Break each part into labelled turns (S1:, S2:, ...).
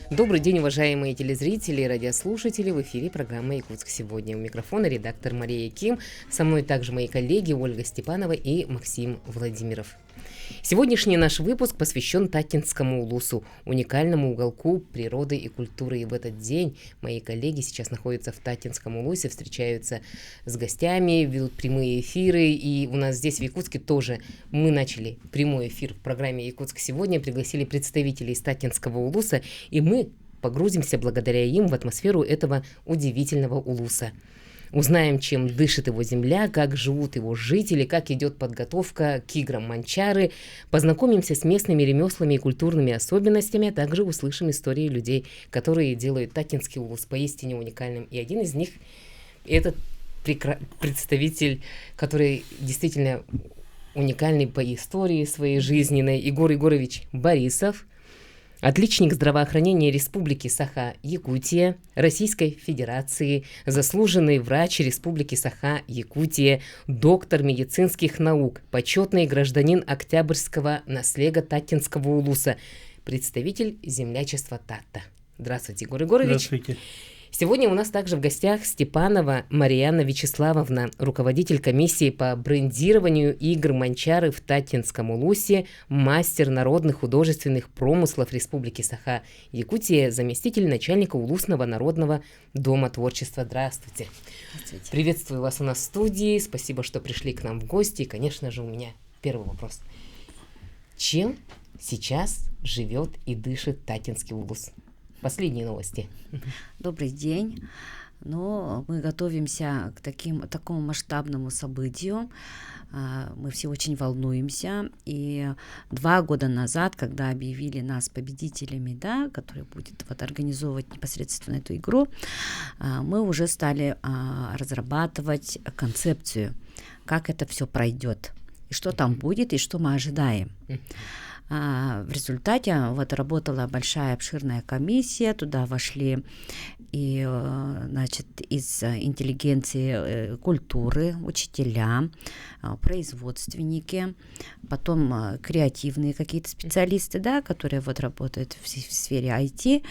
S1: Добрый день, уважаемые телезрители и радиослушатели. В эфире программа «Якутск сегодня». У микрофона редактор Мария Ким. Со мной также мои коллеги Ольга Степанова и Максим Владимиров. Сегодняшний наш выпуск посвящен Татинскому улусу, уникальному уголку природы и культуры. И в этот день мои коллеги сейчас находятся в Татинском улусе, встречаются с гостями, ведут прямые эфиры. И у нас здесь в Якутске тоже мы начали прямой эфир в программе «Якутск сегодня», пригласили представителей из Татинского улуса, и мы погрузимся благодаря им в атмосферу этого удивительного улуса. Узнаем, чем дышит его земля, как живут его жители, как идет подготовка к играм Манчары, познакомимся с местными ремеслами и культурными особенностями, а также услышим истории людей, которые делают Татинский улус поистине уникальным. И один из них – это представитель, который действительно уникальный по истории своей жизненной, Егор Егорович Борисов, отличник здравоохранения Республики Саха-Якутия, Российской Федерации, заслуженный врач Республики Саха-Якутия, доктор медицинских наук, почетный гражданин Октябрьского наслега Татинского улуса, представитель землячества Тата. Здравствуйте, Егор Егорович.
S2: Здравствуйте.
S1: Сегодня у нас также в гостях Степанова Марьяна Вячеславовна, руководитель комиссии по брендированию игр Манчары в Татинском улусе, мастер народных художественных промыслов Республики Саха-Якутия, заместитель начальника Улусного народного дома творчества. Здравствуйте. Здравствуйте. Приветствую вас у нас в студии. Спасибо, что пришли к нам в гости. И, конечно же, у меня первый вопрос. Чем сейчас живет и дышит Татинский улус? Последние новости.
S3: Добрый день. Мы готовимся к такому масштабному событию. Мы все очень волнуемся. И 2 года назад, когда объявили нас победителями, которые будет организовывать непосредственно эту игру, мы уже стали разрабатывать концепцию, как это все пройдет, и что там будет, и что мы ожидаем. В результате работала большая обширная комиссия, туда вошли и, из интеллигенции культуры, учителя, производственники, потом креативные какие-то специалисты, которые работают в сфере IT,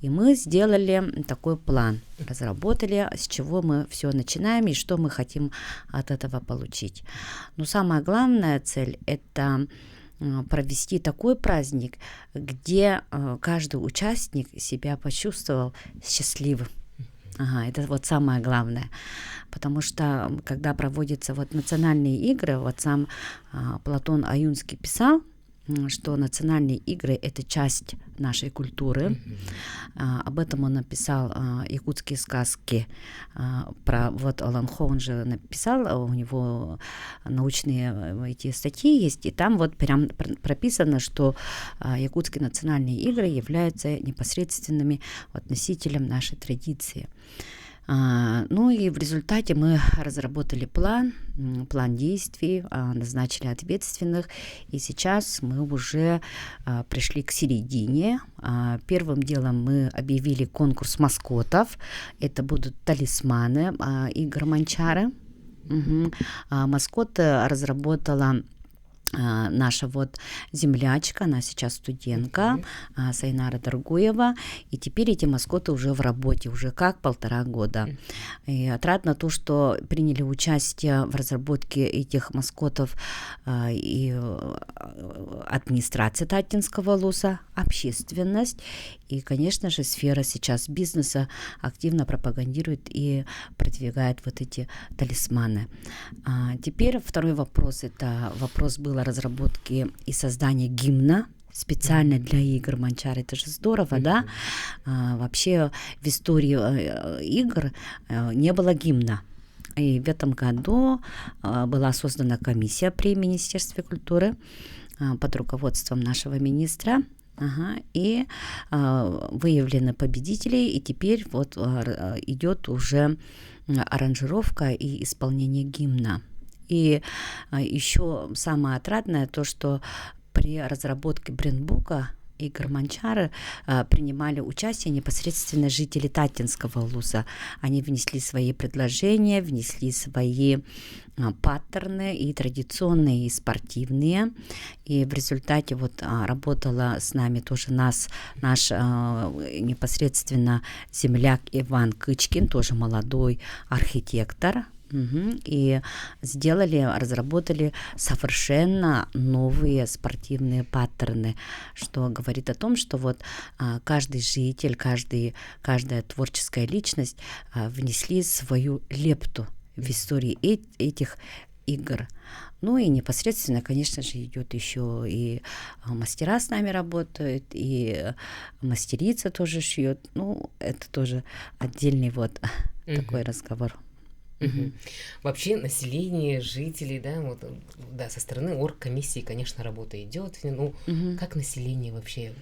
S3: и мы сделали такой план, разработали, с чего мы все начинаем и что мы хотим от этого получить. Но самая главная цель – это провести такой праздник, где каждый участник себя почувствовал счастливым. Это самое главное. Потому что, когда проводятся национальные игры, сам Платон Аюнский писал, что национальные игры – это часть нашей культуры. Об этом он написал якутские сказки. Про Аланхо он же написал, у него научные эти статьи есть, и там прям прописано, что якутские национальные игры являются непосредственными носителем нашей традиции. И в результате мы разработали план действий, назначили ответственных, и сейчас мы уже пришли к середине. Первым делом мы объявили конкурс маскотов. Это будут талисманы игр Манчары. Маскоты разработала наша землячка, она сейчас студентка, Сайнара Даргуева, и теперь эти маскоты уже в работе, уже как 1,5 года. И отрадно то, что приняли участие в разработке этих маскотов и администрация Татинского улуса, общественность, и, конечно же, сфера сейчас бизнеса активно пропагандирует и продвигает эти талисманы. Теперь второй вопрос, это вопрос был разработки и создания гимна специально для игр Манчары. Это же здорово, да? Вообще в истории игр не было гимна. И в этом году была создана комиссия при Министерстве культуры под руководством нашего министра. И выявлены победители, и теперь идет уже аранжировка и исполнение гимна. И еще самое отрадное то, что при разработке брендбука игр Манчары принимали участие непосредственно жители Татинского улуса. Они внесли свои предложения, внесли свои паттерны и традиционные, и спортивные. И в результате вот работала с нами тоже наш непосредственно земляк Иван Кычкин, тоже молодой архитектор. И разработали совершенно новые спортивные паттерны, что говорит о том, что вот каждый житель, каждая творческая личность внесли свою лепту в истории этих игр. Ну и непосредственно, конечно же, идет еще и мастера с нами работают, и мастерица тоже шьет. Ну, это тоже отдельный вот такой разговор.
S1: Вообще население, жители, да, со стороны оргкомиссии, конечно, работа идет. Ну, как население вообще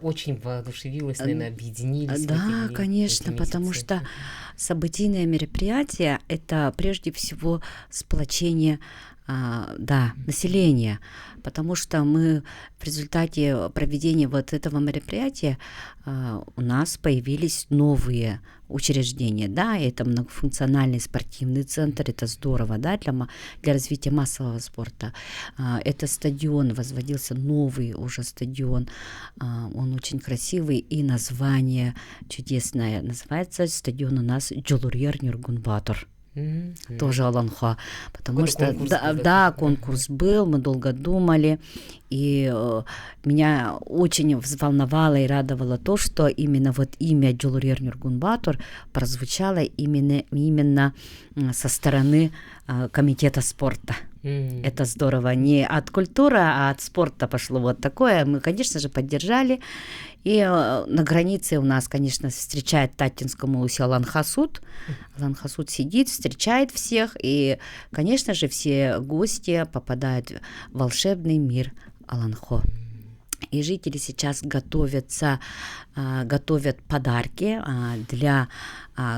S1: очень воодушевилось, наверное, объединились?
S3: Да, конечно, потому что событийное мероприятие — это прежде всего сплочение населения, потому что мы в результате проведения вот этого мероприятия у нас появились новые учреждения, да, это многофункциональный спортивный центр, это здорово, да, для развития массового спорта. Это стадион, возводился новый уже стадион, он очень красивый, и название чудесное, называется стадион у нас Джолурьер Нюргунбатор. Тоже Аланха, потому что конкурс был, мы долго думали, и меня очень взволновало и радовало то, что именно вот имя Джолурьер Нюргунбатор прозвучало именно со стороны комитета спорта. Это здорово, не от культуры, а от спорта пошло вот такое. Мы, конечно же, поддержали. И на границе у нас, конечно, встречает Татинскому улусе Алан-Хасуд. Алан-Хасуд сидит, встречает всех. И, конечно же, все гости попадают в волшебный мир Аланхо. И жители сейчас готовят подарки для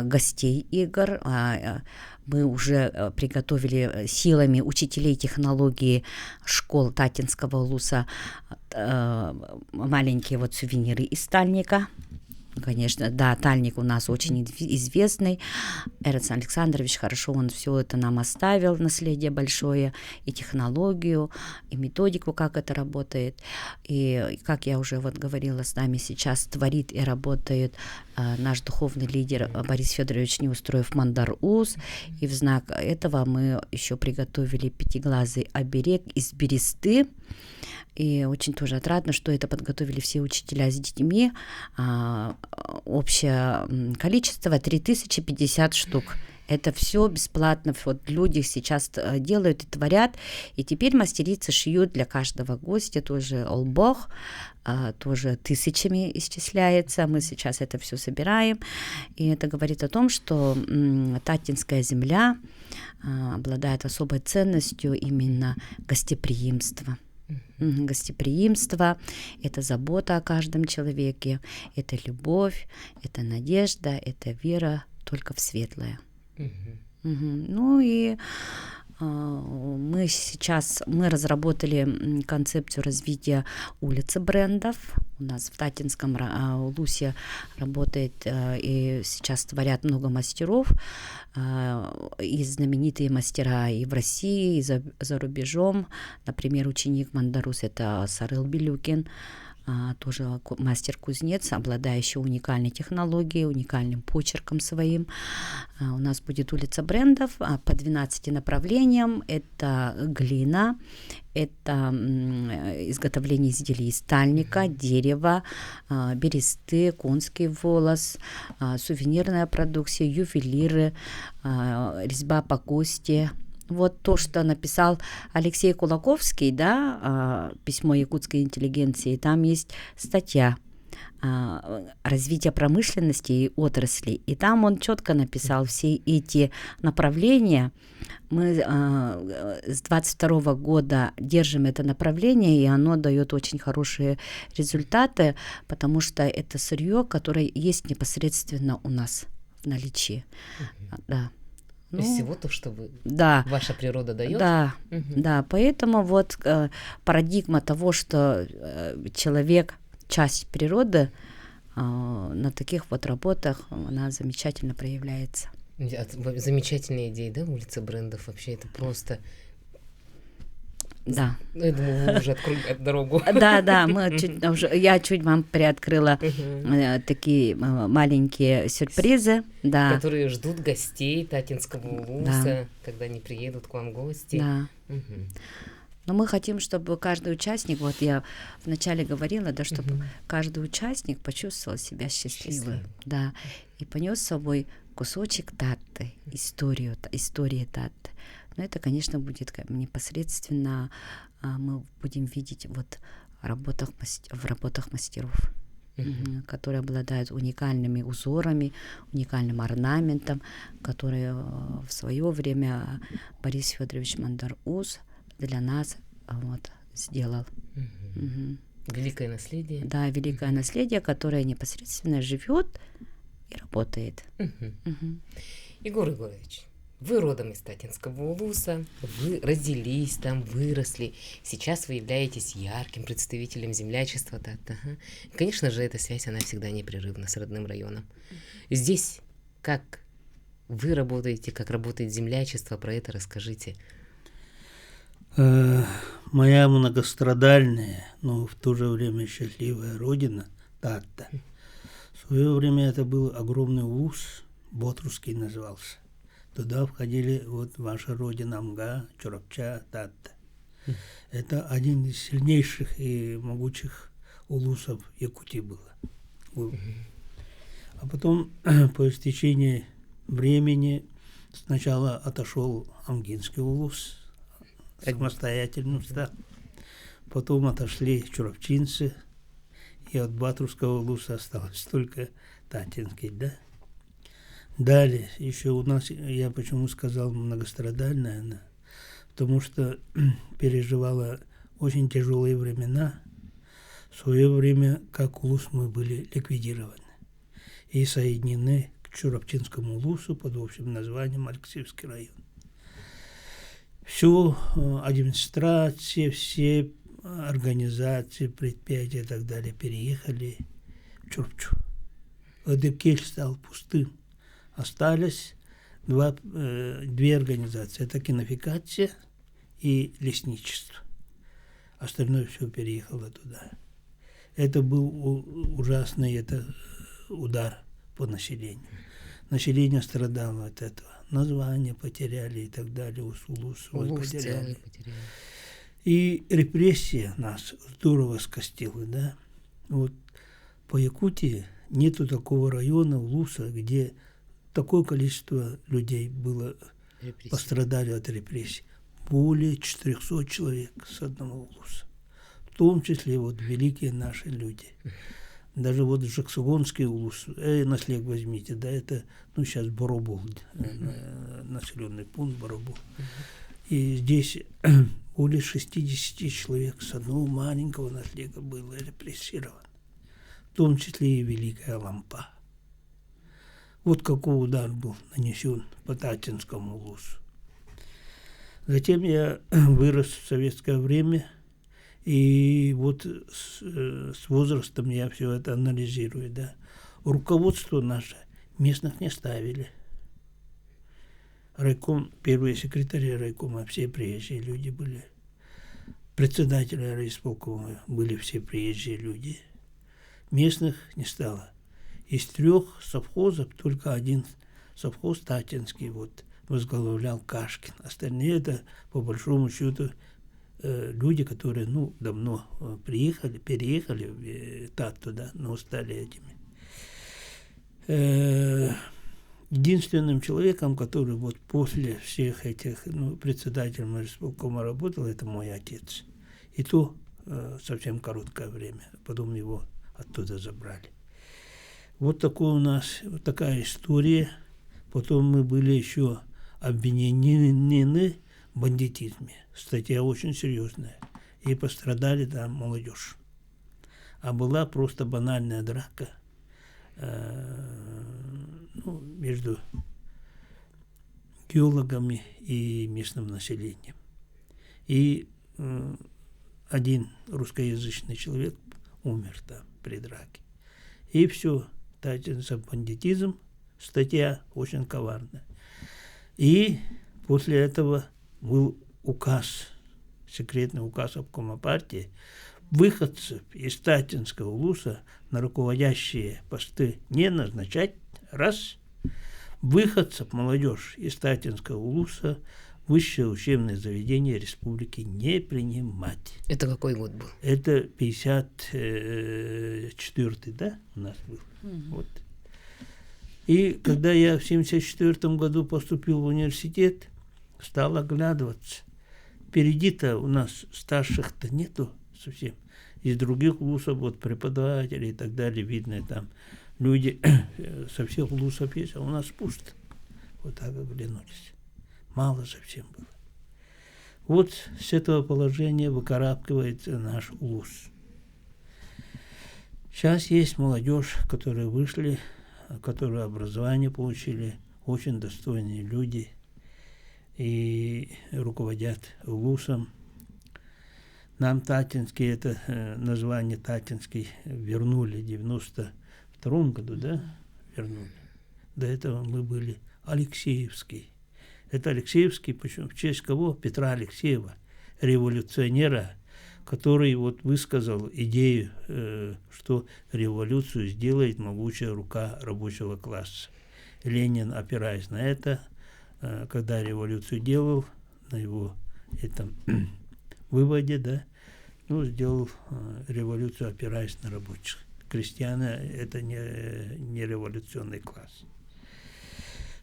S3: гостей игр. Мы уже приготовили силами учителей технологии школ Татинского улуса маленькие вот сувениры из Тальника. Конечно, да, Тальник у нас очень известный. Эрец Александрович, хорошо, он все это нам оставил, наследие большое, и технологию, и методику, как это работает. И, как я уже вот говорила, с нами сейчас творит и работает наш духовный лидер Борис Федорович Неустроев Мандар-Уз. И в знак этого мы еще приготовили пятиглазый оберег из бересты. И очень тоже отрадно, что это подготовили все учителя с детьми. Общее количество 3050 штук. Это все бесплатно. Вот люди сейчас делают и творят. И теперь мастерицы шьют для каждого гостя тоже олбох, тоже тысячами исчисляется. Мы сейчас это все собираем. И это говорит о том, что Татинская земля обладает особой ценностью именно гостеприимства. Гостеприимство — это забота о каждом человеке, это любовь, это надежда, это вера только в светлое. Ну и мы разработали концепцию развития улицы брендов. У нас в Татинском улусе работает и сейчас творят много мастеров, и знаменитые мастера и в России, и за рубежом. Например, ученик Мандарус — это Сарыл Белюкин, тоже мастер-кузнец, обладающий уникальной технологией, уникальным почерком своим. У нас будет улица брендов по 12 направлениям. Это глина, это изготовление изделий из тальника, дерева, бересты, конский волос, сувенирная продукция, ювелиры, резьба по кости. Вот то, что написал Алексей Кулаковский, да, письмо якутской интеллигенции, там есть статья развития промышленности и отрасли, и там он четко написал все эти направления. Мы с 22 года держим это направление, и оно дает очень хорошие результаты, потому что это сырье, которое есть непосредственно у нас в наличии. Да.
S1: Из всего то, что ваша природа дает.
S3: Да, да, поэтому вот парадигма того, что человек часть природы на таких вот работах, она замечательно проявляется.
S1: Замечательная идея, да, улица брендов. Вообще это просто...
S3: Да.
S1: Я думаю, вы уже открыли дорогу.
S3: Да, я чуть вам приоткрыла такие маленькие сюрпризы, да.
S1: Которые ждут гостей Татинского улуса, когда они приедут к вам в гости.
S3: Да. Но мы хотим, чтобы каждый участник, вот я вначале говорила, да, чтобы каждый участник почувствовал себя счастливым, да, и понес с собой кусочек Татты, истории Татты. Но это, конечно, будет непосредственно мы будем видеть вот в работах мастеров, которые обладают уникальными узорами, уникальным орнаментом, которые в свое время Борис Федорович Мандар-Уз для нас вот сделал.
S1: Великое наследие.
S3: Да, великое наследие, которое непосредственно живет и работает.
S1: Егор Егорович, вы родом из Татинского улуса, вы родились там, выросли. Сейчас вы являетесь ярким представителем землячества. Конечно же, эта связь, она всегда непрерывна с родным районом. Здесь как вы работаете, как работает землячество, про это расскажите.
S2: Моя многострадальная, но в то же время счастливая родина Татта. В свое время это был огромный улус, Ботрусский назывался. Туда входили вот ваша родина Амга, Чурапча, Татта. Это один из сильнейших и могучих улусов Якутии было. А потом, по истечении времени, сначала отошел Амгинский улус, самостоятельность, да. Потом отошли чурапчинцы, и от Батрусского улуса осталось только Татинский, да. Далее, еще у нас, я почему сказал многострадальная она, потому что переживала очень тяжелые времена. В свое время, как улус, мы были ликвидированы и соединены к Чурапчинскому улусу под общим названием Алексеевский район. Всю администрацию, все организации, предприятия и так далее переехали в Чурапчу. Адыкель стал пустым. Остались две организации. Это кинофикация и лесничество. Остальное все переехало туда. Это был ужасный удар по населению. Население страдало от этого. Названия потеряли и так далее. Улус потеряли. И репрессия нас здорово скостила, да. Вот по Якутии нету такого района, улуса, где такое количество людей было, пострадали от репрессий. Более 400 человек с одного улуса. В том числе вот великие наши люди. Даже вот Жаксагонский улус, на слег возьмите, да, это, сейчас Боробул, населенный пункт Боробул. И здесь более 60 человек с одного маленького наслега было репрессировано. В том числе и Великая Лампа. Вот какой удар был нанесен по Татинскому улусу. Затем я вырос в советское время, и вот с возрастом я все это анализирую, да. Руководство наше местных не ставили. Райком, первые секретари райкома, все приезжие люди были. Председатели райисполкома были все приезжие люди. Местных не стало. Из 3 совхозов только один совхоз Татинский вот возглавлял Кашкин. Остальные это, по большому счету, люди, которые, давно переехали в Татту, да, но стали этими. Единственным человеком, который вот после всех этих, председателем райисполкома работал, это мой отец. И то совсем короткое время. Потом его оттуда забрали. Вот такая история. Потом мы были еще обвинены в бандитизме. Статья очень серьезная. И пострадали там молодежь. А была просто банальная драка между геологами и местным населением. И один русскоязычный человек умер там. при драке. И все. За бандитизм статья очень коварная. И после этого был указ, секретный указ обкома партии, выходцев из Татинского улуса на руководящие посты не назначать, раз. Выходцев, молодежь из Татинского улуса, высшее учебное заведение республики не принимать.
S1: Это какой год был?
S2: Это 54-й, да, у нас был. Вот. И когда я в 74 году поступил в университет, стал оглядываться. Впереди-то у нас старших-то нету совсем. Из других улусов, вот преподаватели и так далее, видно, там люди со всех улусов есть, а у нас пусто. Вот так оглянулись. Мало совсем было. Вот с этого положения выкарабкивается наш улус. Сейчас есть молодежь, которые вышли, которые образование получили, очень достойные люди и руководят улусом. Нам Татинский, это название Татинский вернули в 92 году, да? Вернули. До этого мы были Алексеевский. Это Алексеевский, почему? В честь кого? Петра Алексеева, революционера, который вот высказал идею, что революцию сделает могучая рука рабочего класса. Ленин, опираясь на это, когда революцию делал, на его этом выводе, да, ну, сделал революцию, опираясь на рабочих. Крестьяне – это не революционный класс.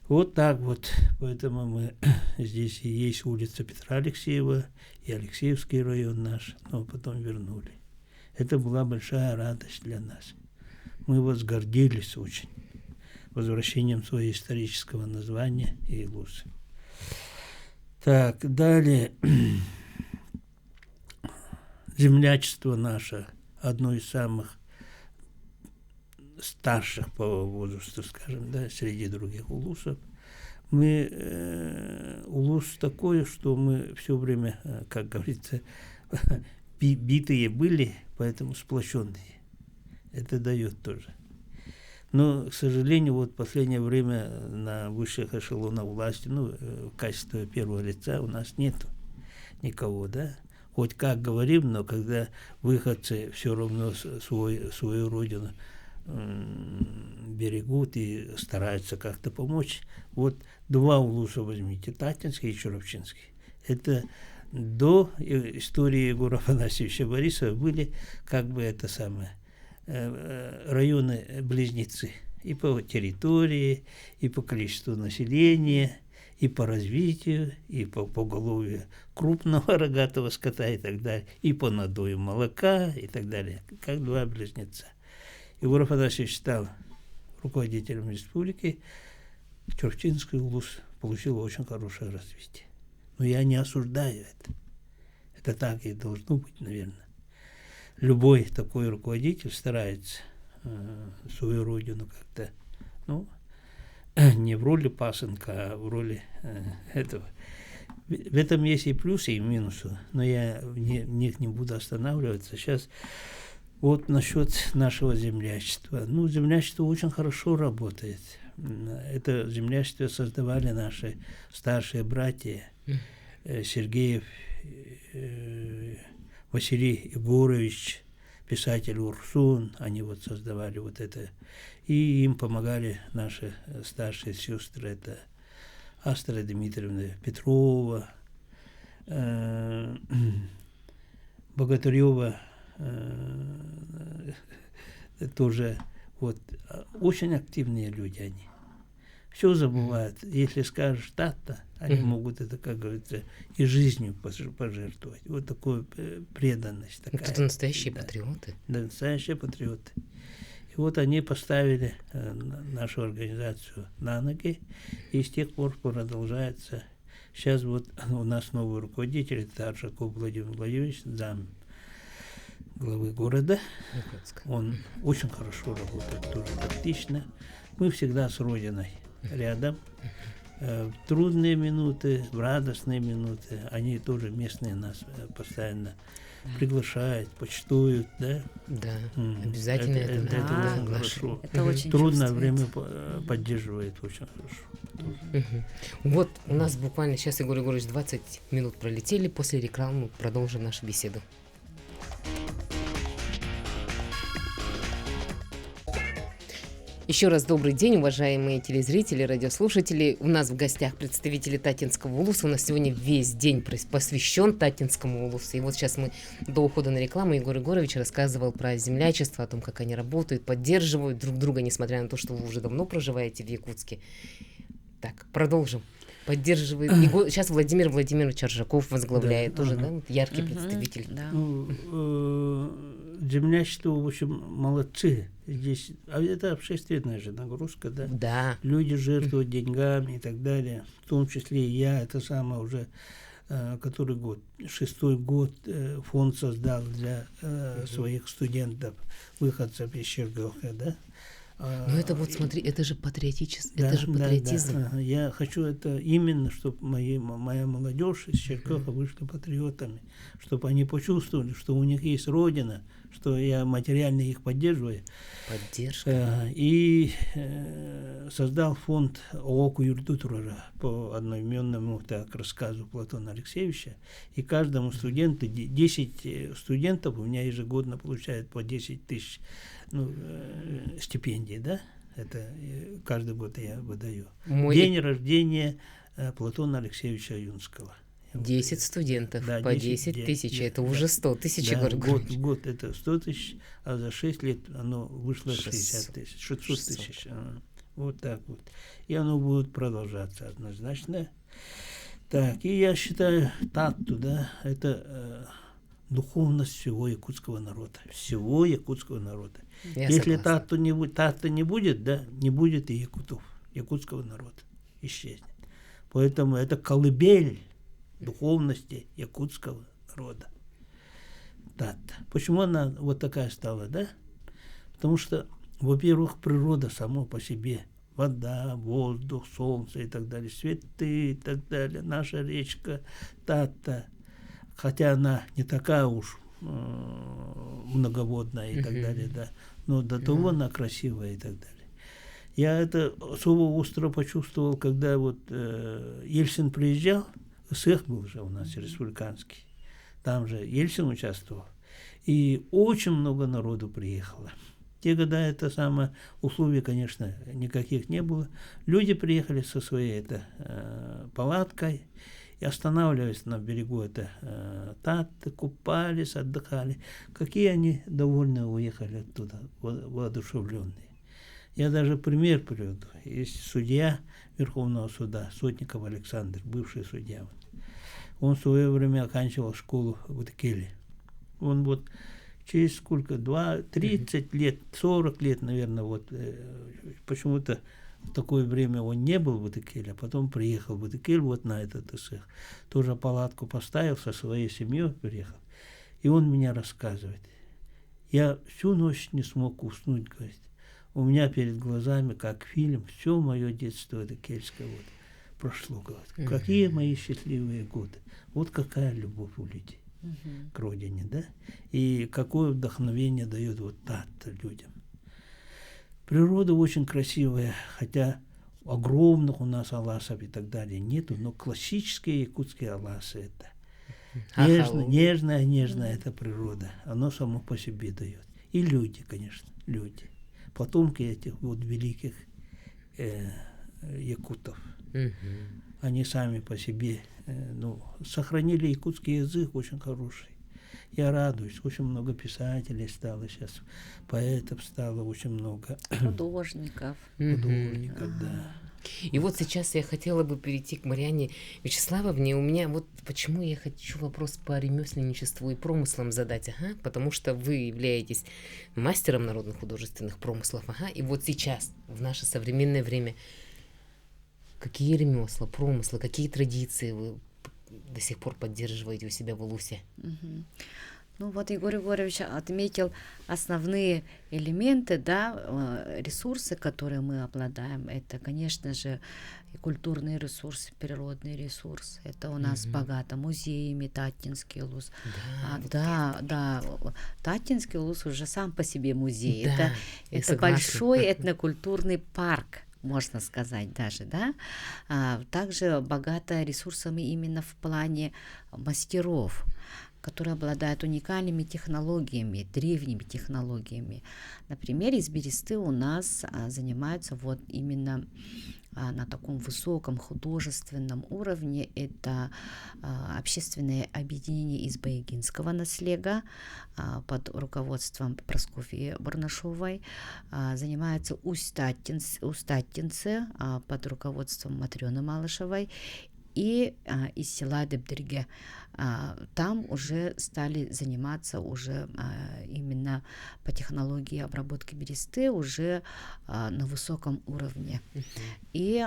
S2: Вот так вот. Поэтому мы здесь и есть улица Петра Алексеева, и Алексеевский район наш, но потом вернули. Это была большая радость для нас. Мы возгордились очень возвращением своего исторического названия и улуса. Так, далее. Землячество наше, одно из самых старших по возрасту, скажем, да, среди других улусов. Мы улус такой, что мы все время, как говорится, битые были, поэтому сплоченные. Это дает тоже. Но, к сожалению, вот в последнее время на высших эшелонах власти, ну, в качестве первого лица у нас нету никого, да. Хоть как говорим, но когда выходцы все равно свою родину берегут и стараются как-то помочь. Вот два улуса возьмите, Татинский и Чуровчинский. Это до истории Егора Афанасьевича Борисова были как бы это самое районы-близнецы и по территории, и по количеству населения, и по развитию, и по поголовью крупного рогатого скота и так далее, и по надою молока и так далее, как два близнеца. Егор Афанасьевич стал руководителем республики, Чурчинский улус получил очень хорошее развитие. Но я не осуждаю это. Это так и должно быть, наверное. Любой такой руководитель старается свою родину как-то, ну, не в роли пасынка, а в роли этого. В этом есть и плюсы, и минусы, но я в них не буду останавливаться. Сейчас вот насчет нашего землячества. Ну, землячество очень хорошо работает. Это землячество создавали наши старшие братья Сергеев, Василий Егорович, писатель Урсун. Они вот создавали вот это. И им помогали наши старшие сестры. Это Астра Дмитриевна Петрова, Богатырева, тоже вот очень активные люди они. Все забывают. Если скажешь так-то, они могут это, как говорится, и жизнью пожертвовать. Вот такая преданность. Такая.
S1: Это настоящие патриоты.
S2: Да, настоящие патриоты. И вот они поставили нашу организацию на ноги, и с тех пор продолжается. Сейчас вот у нас новый руководитель, это Аршаков Владимир Владимирович, зам главы города. Он очень хорошо работает, тоже тактично. Мы всегда с Родиной рядом. В трудные минуты, в радостные минуты. Они тоже местные нас постоянно приглашают, почтуют, да?
S1: Да, обязательно это
S3: да,
S1: надо.
S2: хорошо.
S3: Это очень
S2: Трудное
S3: чувствуется.
S2: время поддерживает очень хорошо.
S1: Вот у нас буквально сейчас, Егор Егорович, 20 минут пролетели. После рекламы продолжим нашу беседу. Еще раз добрый день, уважаемые телезрители, радиослушатели. У нас в гостях представители Татинского улуса. У нас сегодня весь день посвящен Татинскому улусу. И вот сейчас мы до ухода на рекламу Егор Егорович рассказывал про землячество, о том, как они работают, поддерживают друг друга, несмотря на то, что вы уже давно проживаете в Якутске. Так, продолжим. Поддерживает. Сейчас Владимир Владимирович Аржаков возглавляет, тоже, да, вот яркий представитель.
S3: Да.
S2: Землячество, в общем, молодцы. Здесь, это общественная же нагрузка, да?
S1: Да.
S2: Люди жертвуют деньгами и так далее. В том числе и я, это самое уже, который год, 6-й год фонд создал для своих студентов, выходцев из Чергоха, да?
S1: Ну это вот смотри, это же патриотизм.
S2: Да,
S1: Это же патриотизм.
S2: Да. Я хочу это именно, чтобы моя молодежь из Чергоха вышли патриотами, чтобы они почувствовали, что у них есть родина, что я материально их поддерживаю.
S1: Поддержка.
S2: И создал фонд Оку Юрдутурара по одноименному так, рассказу Платона Алексеевича. И каждому студенту, 10 студентов у меня ежегодно получают по 10 тысяч стипендий, да? Это каждый год я выдаю. День рождения Платона Алексеевича Юнского.
S1: 10 студентов,
S2: да,
S1: по 10 тысяч, это
S2: да,
S1: уже 100 тысяч,
S2: да,
S1: Егор Егорович.
S2: год это 100 тысяч, а за 6 лет оно вышло 60 тысяч, 600 тысяч. Вот так вот. И оно будет продолжаться однозначно. Так, и я считаю, Татту, да, это духовность всего якутского народа. Всего якутского народа. Если Татту не будет, да, не будет и якутов, якутского народа. Исчезнет. Поэтому это колыбель духовности якутского народа. Татта. Почему она вот такая стала, да? Потому что, во-первых, природа сама по себе, вода, воздух, солнце и так далее, цветы и так далее, наша речка Татта, хотя она не такая уж многоводная и так далее, да, но до того она красивая и так далее. Я это особо остро почувствовал, когда вот Ельцин приезжал, СЭХ был же у нас республиканский, там же Ельцин участвовал, и очень много народу приехало. Те года это самое, условий, конечно, никаких не было. Люди приехали со своей палаткой и останавливались на берегу Татты, купались, отдыхали. Какие они довольно уехали оттуда, воодушевленные. Я даже пример приведу. Есть судья Верховного суда, Сотников Александр, бывший судья. Он в свое время оканчивал школу в Икеле. Он вот через сколько, 30 лет, 40 лет, наверное, вот почему-то в такое время он не был в Икеле, а потом приехал в Икель вот на этот ИСЭХ. Тоже палатку поставил, со своей семьей приехал. И он меня рассказывает. Я всю ночь не смог уснуть, говорит. У меня перед глазами, как фильм, все мое детство икельское вот прошло, говорит. Какие мои счастливые годы. Вот какая любовь у людей к родине, да? И какое вдохновение дает вот Татта людям. Природа очень красивая, хотя огромных у нас аласов и так далее нету, но классические якутские аласы это. Нежная эта природа. Оно само по себе дает. И люди, конечно, люди. Потомки этих вот великих якутов. Они сами по себе сохранили якутский язык очень хороший. Я радуюсь, очень много писателей стало сейчас, поэтов стало очень много.
S3: Художников.
S2: Да.
S1: И вот сейчас я хотела бы перейти к Марианне Вячеславовне. У меня вот почему я хочу вопрос по ремесленничеству и промыслам задать, потому что вы являетесь мастером народных художественных промыслов, и вот сейчас, в наше современное время, какие ремесла, промыслы, какие традиции вы до сих пор поддерживаете у себя в Улусе?
S3: Ну вот Егор Егорович отметил основные элементы, да, ресурсы, которые мы обладаем. Это, конечно же, и культурные ресурсы, природный ресурс. Это у нас богато музеями Татинский Улус. Да, Татинский Улус уже сам по себе музей.
S1: Да,
S3: это большой этнокультурный парк, можно сказать даже, да. Также богато ресурсами именно в плане мастеров, которые обладают уникальными технологиями, древними технологиями. Например, из бересты у нас занимаются вот именно на таком высоком художественном уровне. Это общественное объединение из Боягинского наслега под руководством Прасковьи Барнашовой. Занимаются устаттинцы под руководством Матрёны Малышевой. И из села Дебдерге. Там уже стали заниматься уже именно по технологии обработки бересты уже на высоком уровне. И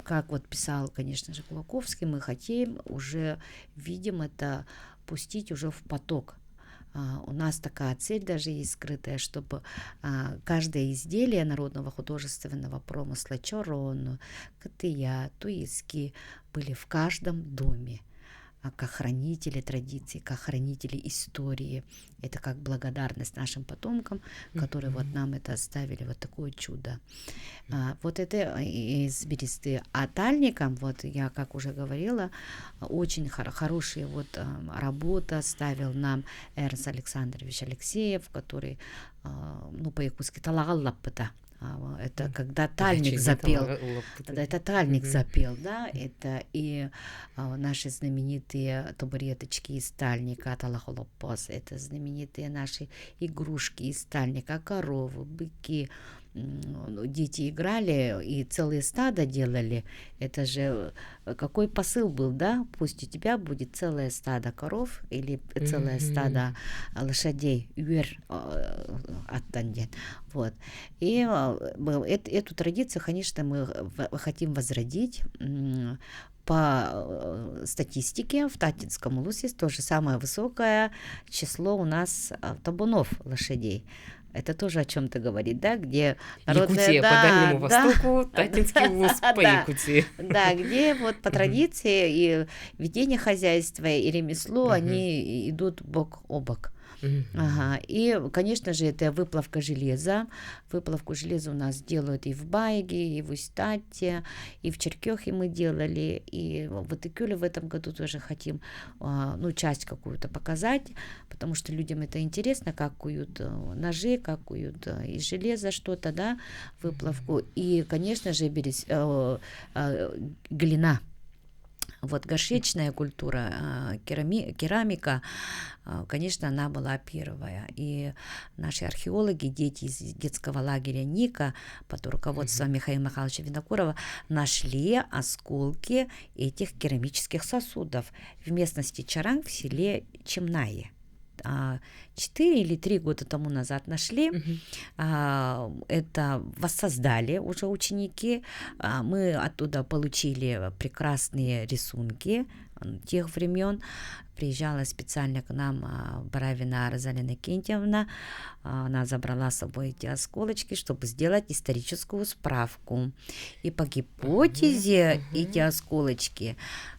S3: как вот писал, конечно же, Кулаковский, мы хотим уже, видим это, пустить уже в поток. У нас такая цель даже есть скрытая, чтобы каждое изделие народного художественного промысла, чорон, катыя, туиски, были в каждом доме, как хранители традиций, как хранители истории. Это как благодарность нашим потомкам, которые вот нам это оставили, вот такое чудо. Вот это из бересты. А тальникам, вот я, как уже говорила, очень хорошая вот работа ставил нам Эрнст Александрович Алексеев, который, ну, по-якутски талагаллаппыта. Это когда тальник запел. Это тальник запел, да. Это и наши знаменитые табуреточки из тальника талахолопос. Это знаменитые наши игрушки из тальника, коровы, быки. Дети играли и целые стада делали. Это же какой посыл был, да? Пусть у тебя будет целое стадо коров или целое стадо лошадей. Вот. И эту традицию, конечно, мы хотим возродить. По статистике в Татинском Улусе то же самое высокое число у нас табунов лошадей. Это тоже о чем-то говорит, да, где
S1: народная... Якутия по Дальнему Востоку, Татинский Улус по Якутии.
S3: Да, где вот по традиции и ведение хозяйства, и ремесло, они идут бок о бок. Ага. И, конечно же, это выплавка железа. Выплавку железа у нас делают и в Байге, и в Устате, и в Черкёхе мы делали, и в Итыкюле в этом году тоже хотим, ну, часть какую-то показать, потому что людям это интересно, как куют ножи, как куют из железа что-то, да, выплавку. И, конечно же, глина. Вот горшечная культура, керамика, конечно, она была первая. И наши археологи, дети из детского лагеря Ника под руководством Михаила Михайловича Винокурова нашли осколки этих керамических сосудов в местности Чаранг в селе Чемнае. 4 или 3 года тому назад нашли, это воссоздали уже ученики, мы оттуда получили прекрасные рисунки тех времен. Приезжала специально к нам Баравина Розалина Кентьевна, она забрала с собой эти осколочки, чтобы сделать историческую справку. И по гипотезе эти осколочки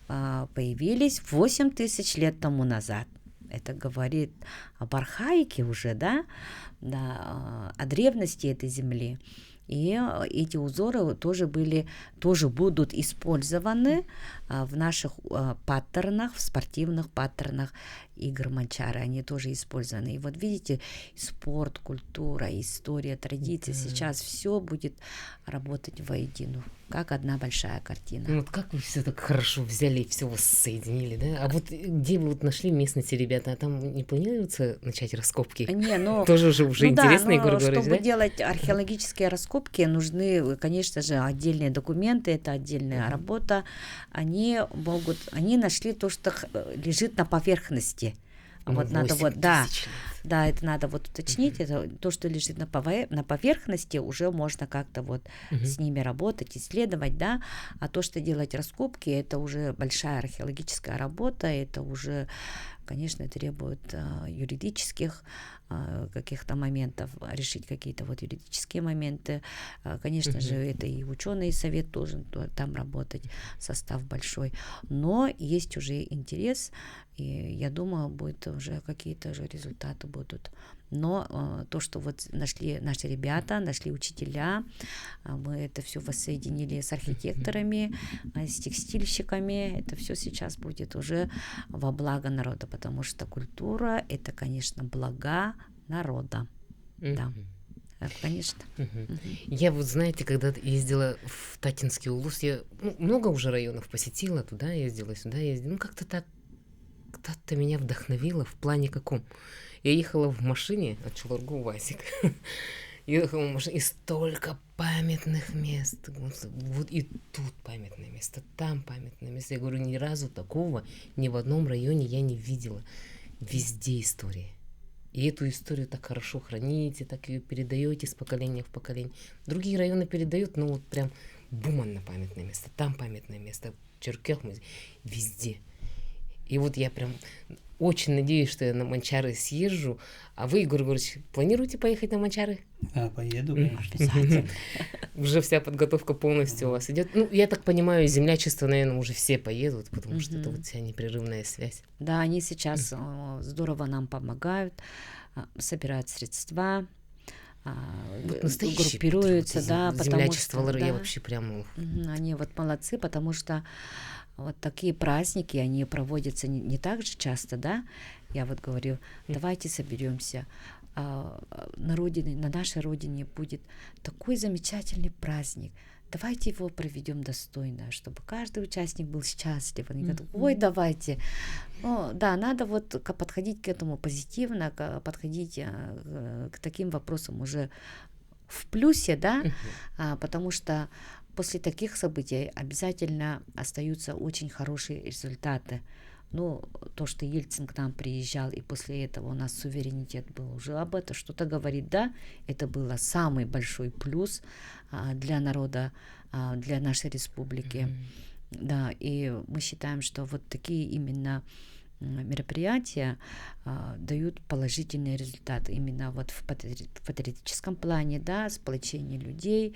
S3: появились 8 тысяч лет тому назад. Это говорит об архаике уже, да, о древности этой земли. И эти узоры тоже будут использованы в наших паттернах, в спортивных паттернах игр Манчары. Они тоже использованы. И вот видите, спорт, культура, история, традиции, сейчас все будет работать воедино, как одна большая картина.
S1: Ну вот как вы все так хорошо взяли и все воссоединили, да? А вот где вы вот нашли местности, ребята, а там не планируется начать раскопки?
S3: Не, ну,
S1: тоже уже интересно, Егор Егорович,
S3: чтобы делать археологические раскопки, нужны, конечно же, отдельные документы, это отдельная работа. Они нашли то, что лежит на поверхности. Вот надо вот, да, Да, это надо вот уточнить. Это то, что лежит на поверхности, уже можно как-то вот с ними работать, исследовать, да. А то, что делать раскопки, это уже большая археологическая работа, это уже, конечно, требует юридических каких-то моментов, решить какие-то вот юридические моменты. Конечно же, это и ученый совет должен там работать, состав большой. Но есть уже интерес, и я думаю, будет уже какие-то же результаты будут. Но то, что вот нашли наши ребята, нашли учителя, мы это все воссоединили с архитекторами, с текстильщиками, это все сейчас будет уже во благо народа, потому что культура — это, конечно, блага народа. Да, конечно.
S1: Я вот, знаете, когда ездила в Татинский улус, я много уже районов посетила, туда ездила, сюда ездила, ну как-то так, кто-то меня вдохновило в плане каком. Я ехала в машине от Чуларгу Васик. Ехала в машине, и столько памятных мест. Вот и тут памятное место, там памятное место. Я говорю, ни разу такого ни в одном районе я не видела. Везде история. И эту историю так хорошо храните, так ее передаете с поколения в поколение. Другие районы передают, ну вот прям буманно памятное место, там памятное место, Черкех, везде. И вот я прям очень надеюсь, что я на Манчары съезжу. А вы, Егор Егорович, планируете поехать на Манчары?
S2: Да, поеду, конечно.
S3: Обязательно.
S1: Уже вся подготовка полностью у вас идет. Ну, я так понимаю, землячество, наверное, уже все поедут, потому что это вот вся непрерывная связь.
S3: Да, они сейчас здорово нам помогают, собирают средства, группируются, да, потому что
S1: я вообще прям...
S3: Они вот молодцы, потому что вот такие праздники, они проводятся не так же часто, да. Я вот говорю, давайте соберемся. На родине, на нашей родине будет такой замечательный праздник. Давайте его проведем достойно, чтобы каждый участник был счастлив. Они говорят, ой, давайте. Ну, да, надо вот подходить к этому позитивно, подходить к таким вопросам уже в плюсе, да, потому что после таких событий обязательно остаются очень хорошие результаты. Ну, то, что Ельцин к нам приезжал, и после этого у нас суверенитет был, уже об этом что-то говорит, да, это было самый большой плюс для народа, для нашей республики. Да, и мы считаем, что вот такие именно мероприятия дают положительные результаты именно вот в патриотическом плане, да, сплочение людей,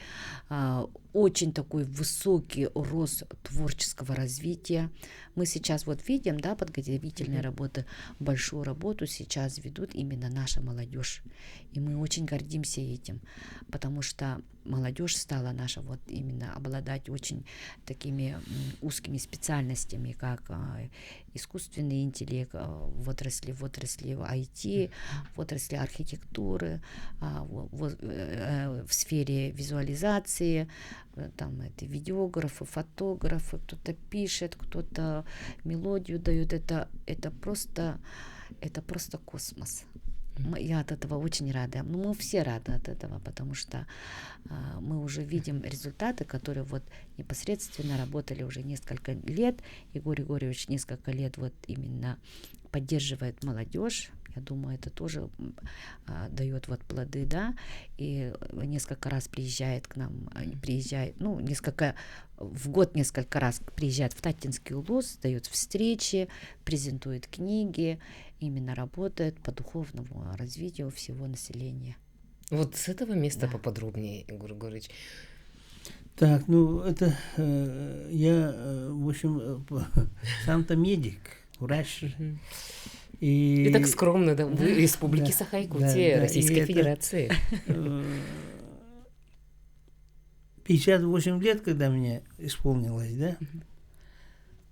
S3: очень такой высокий рост творческого развития. Мы сейчас вот видим, да, подготовительные работы, большую работу сейчас ведут именно наша молодежь, и мы очень гордимся этим, потому что молодежь стала наша вот именно обладать очень такими узкими специальностями, как искусственный интеллект в отрасли IT, в отрасли архитектуры, в сфере визуализации, там это видеографы, фотографы, кто-то пишет, кто-то мелодию дает, это просто космос. Я от этого очень рада. Ну, мы все рады от этого, потому что мы уже видим результаты, которые вот непосредственно работали уже несколько лет. Егор Егорович несколько лет вот именно поддерживает молодежь. Я думаю, это тоже дает вот плоды, да, и несколько раз приезжает к нам, в год несколько раз приезжает в Татинский улус, дает встречи, презентует книги, именно работает по духовному развитию всего населения.
S1: Вот с этого места поподробнее, Егор Егорович.
S2: Так, ну это я, в общем, сам-то медик, врач.
S1: И так скромно, да, вы Республики Саха-Якутия, Российской Федерации.
S2: 58 лет, когда мне исполнилось, да,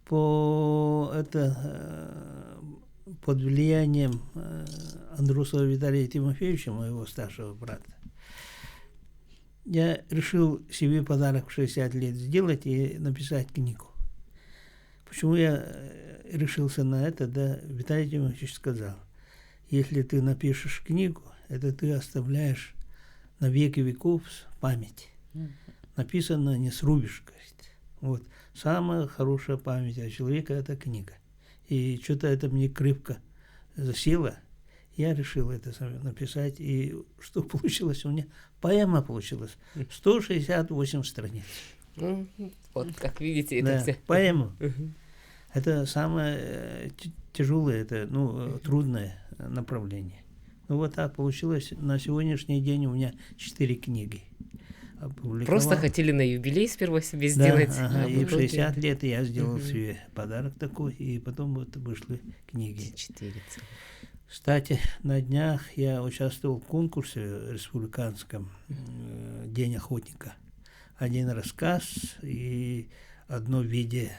S2: под влиянием Андрусова Виталия Тимофеевича, моего старшего брата, я решил себе подарок в 60 лет сделать и написать книгу. Почему я решился на это, да, Виталий Тимофеевич сказал, если ты напишешь книгу, это ты оставляешь на веки веков память. Написано не срубишь, говорит. Вот. Самая хорошая память о человеке – это книга. И что-то это мне крепко засело. Я решил это самое написать, и что получилось у меня? Поэма получилась. 168 страниц.
S1: Ну, вот, как видите, это
S2: Да,
S1: все.
S2: поэма. Это самое тяжелое, это, трудное направление. Ну, вот так получилось. На сегодняшний день у меня 4 книги.
S1: Просто хотели на юбилей сперва себе сделать.
S2: Да, и в
S1: итоге
S2: 60 лет я сделал себе подарок такой, и потом вот вышли книги.
S1: 4.
S2: Кстати, на днях я участвовал в конкурсе республиканском «День охотника». Один рассказ и одно видео,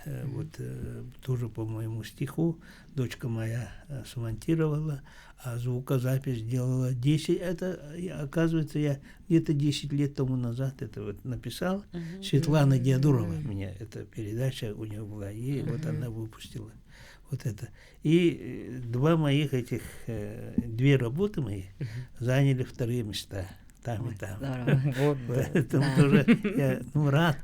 S2: тоже по моему стиху, дочка моя смонтировала, а звукозапись сделала 10. Это, оказывается, я где-то 10 лет тому назад это вот написал. Светлана Диадурова, у меня эта передача у нее была, и вот она выпустила вот это. И две работы мои заняли вторые места. Там и там.
S1: Вот,
S2: Поэтому тоже я рад,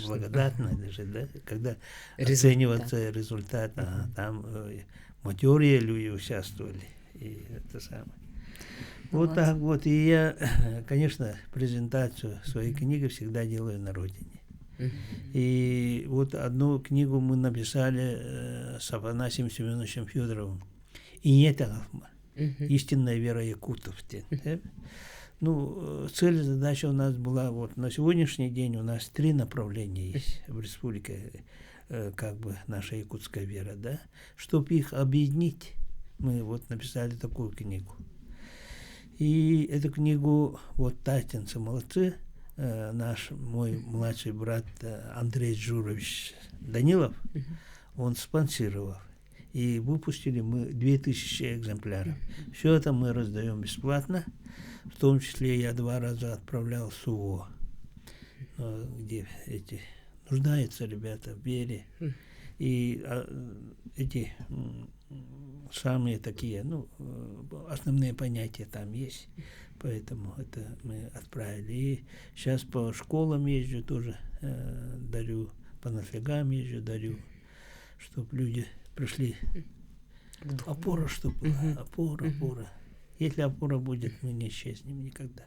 S2: благодарна даже, да, когда оценивается результат. Там матерые люди участвовали. И это самое. Вот так вот. И я, конечно, презентацию своей книги всегда делаю на родине. И вот одну книгу мы написали с Афанасием Семеновичем Федоровым. И нет истинная вера якутов. Цель, задача у нас была, вот на сегодняшний день у нас 3 направления есть в республике, наша якутская вера, да. Чтобы их объединить, мы вот написали такую книгу. И эту книгу вот татинцы молодцы, мой младший брат Андрей Джурович Данилов, он спонсировал. И выпустили мы 2000 экземпляров. Все это мы раздаем бесплатно. В том числе я 2 раза отправлял в СУО, где нуждаются ребята в вере. И эти самые такие, основные понятия там есть. Поэтому это мы отправили. И сейчас по школам езжу тоже, дарю, по нафигам езжу, дарю, чтобы люди пришли. Опора, чтобы была. Опора. Если опора будет, мы не исчезнем никогда.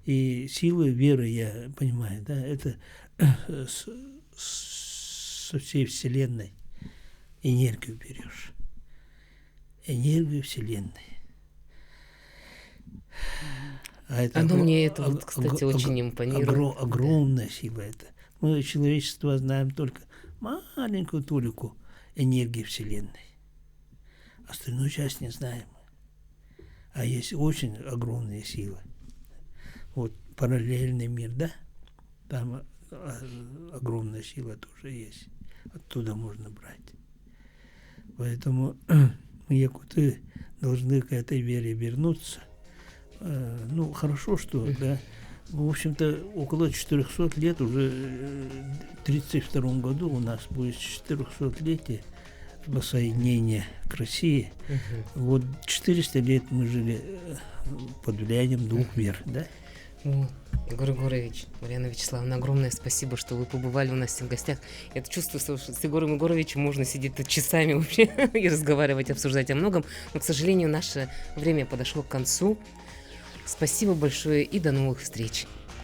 S2: И силы веры, я понимаю, да, это со всей Вселенной энергию берешь. Энергию Вселенной.
S1: Мне это, кстати, очень импонирует.
S2: Огромная сила это. Мы, человечество, знаем только маленькую толику энергии Вселенной. Остальную часть не знаем. А есть очень огромные силы. Вот параллельный мир, да? Там огромная сила тоже есть. Оттуда можно брать. Поэтому мы, якуты, должны к этой вере вернуться. Хорошо, что, да. В общем-то, около 400 лет, уже в 1932 году у нас будет 400-летие воссоединения к России. Вот 400 лет мы жили под влиянием 2 вер, да?
S1: Егор Егорович, Марьяна Вячеславовна, огромное спасибо, что вы побывали у нас в гостях. Я чувствую, что с Егором Егоровичем можно сидеть тут часами вообще и разговаривать, обсуждать о многом. Но, к сожалению, наше время подошло к концу. Спасибо большое и до новых встреч.